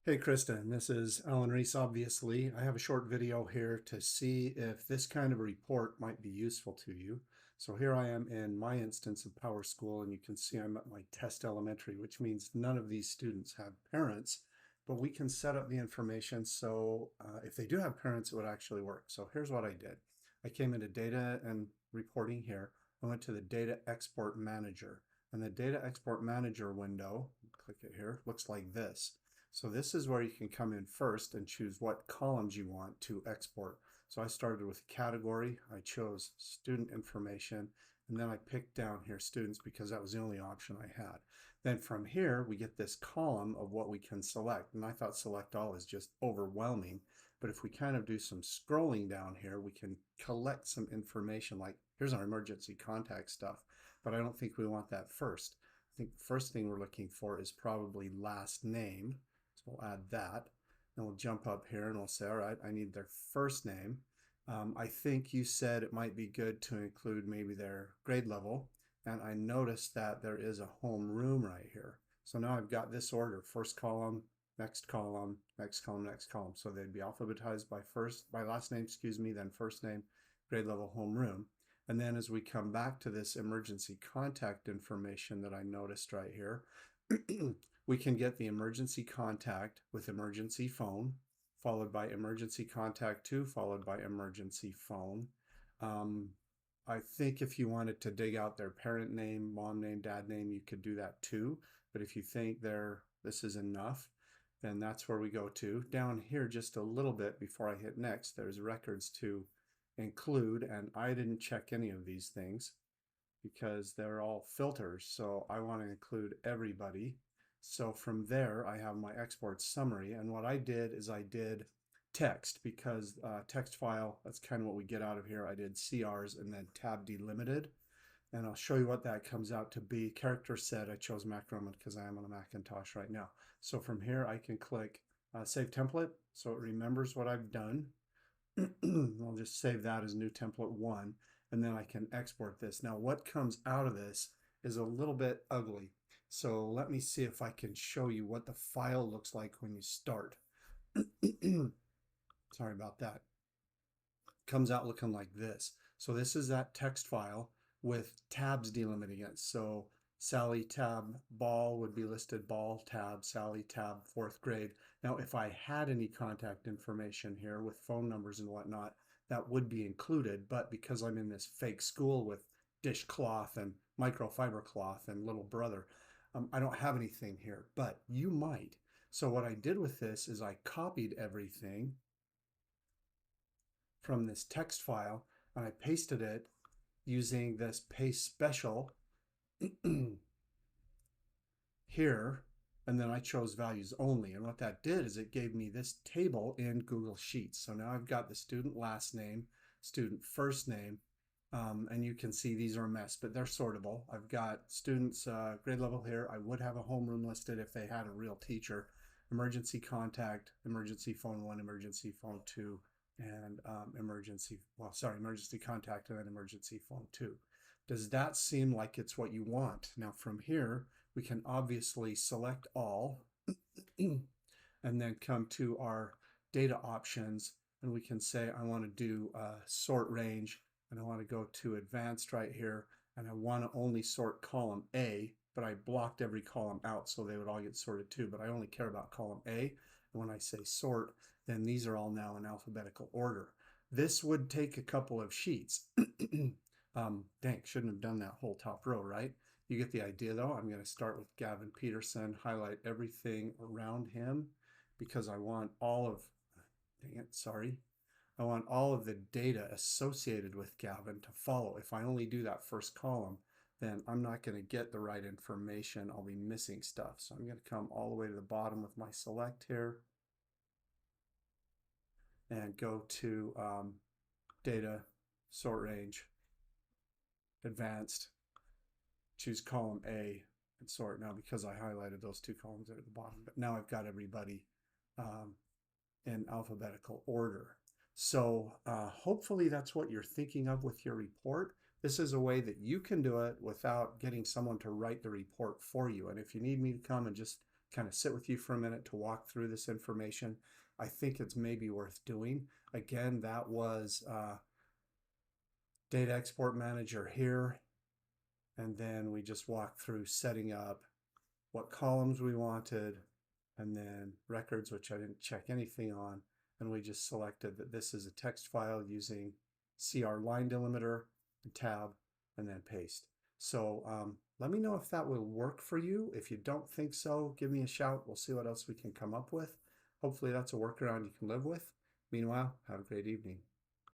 Hey Kristen, this is Alan Reese. Obviously, I have a short video here to see if this kind of report might be useful to you. So here I am in my instance of PowerSchool, and you can see I'm at my test elementary, which means none of these students have parents, but we can set up the information so if they do have parents, it would actually work. So here's what I did. I came into data and reporting here. I went to the data export manager, and the data export manager window, click it here, looks like this. So this is where you can come in first and choose what columns you want to export. So I started with category, I chose student information, and then I picked down here students because that was the only option I had. Then from here, we get this column of what we can select. And I thought select all is just overwhelming. But if we kind of do some scrolling down here, we can collect some information like here's our emergency contact stuff. But I don't think we want that first. I think the first thing we're looking for is probably last name. So we'll add that. And we'll jump up here and we'll say, all right, I need their first name. I think you said it might be good to include maybe their grade level. And I noticed that there is a home room right here. So now I've got this order, first column, next column, next column, next column. So they'd be alphabetized by last name, excuse me, then first name, grade level, home room. And then as we come back to this emergency contact information that I noticed right here, we can get the emergency contact with emergency phone, followed by emergency contact 2, followed by emergency phone. Um, I think if you wanted to dig out their parent name, mom name, dad name, you could do that too. But if you think this is enough, then that's where we go to. Down here just a little bit before I hit next, there's records to include, and I didn't check any of these things because they're all filters. So I want to include everybody. So from there, I have my export summary. And what I did is I did text because text file, that's kind of what we get out of here. I did CRs and then tab delimited. And I'll show you what that comes out to be. Character set, I chose Mac Roman because I am on a Macintosh right now. So from here, I can click Save Template. So it remembers what I've done. I'll just save that as new template 1, and then I can export this. Now what comes out of this is a little bit ugly. So let me see if I can show you what the file looks like when you start. Sorry about that. Comes out looking like this. So this is that text file with tabs delimiting it. So Sally tab ball would be listed ball tab, Sally tab 4th grade. Now, if I had any contact information here with phone numbers and whatnot, that would be included. But because I'm in this fake school with dishcloth and microfiber cloth and little brother, I don't have anything here, but you might. So what I did with this is I copied everything from this text file and I pasted it using this paste special here, and then I chose values only. And what that did is it gave me this table in Google Sheets. So now I've got the student last name, student first name, and you can see these are a mess, but they're sortable. I've got students grade level here. I would have a homeroom listed if they had a real teacher. Emergency contact, emergency phone 1, emergency phone 2, and emergency contact and then emergency phone 2. Does that seem like it's what you want? Now from here, we can obviously select all and then come to our data options and we can say I want to do sort range and I want to go to advanced right here and I want to only sort column A, but I blocked every column out so they would all get sorted too, but I only care about column A. And when I say sort, then these are all now in alphabetical order. This would take a couple of sheets. Dang, shouldn't have done that whole top row, right? You get the idea though. I'm going to start with Gavin Peterson, highlight everything around him because I want all of, dang it, sorry. I want all of the data associated with Gavin to follow. If I only do that first column, then I'm not going to get the right information. I'll be missing stuff. So I'm going to come all the way to the bottom with my select here and go to data, sort range, advanced, choose column A and sort. Now because I highlighted those two columns at the bottom, but now I've got everybody in alphabetical order. So hopefully that's what you're thinking of with your report. This is a way that you can do it without getting someone to write the report for you. And if you need me to come and just kind of sit with you for a minute to walk through this information, I think it's maybe worth doing. Again, that was Data Export Manager here. And then we just walked through setting up what columns we wanted, and then records, which I didn't check anything on. And we just selected that this is a text file using CR line delimiter, and tab, and then paste. So let me know if that will work for you. If you don't think so, give me a shout. We'll see what else we can come up with. Hopefully that's a workaround you can live with. Meanwhile, have a great evening.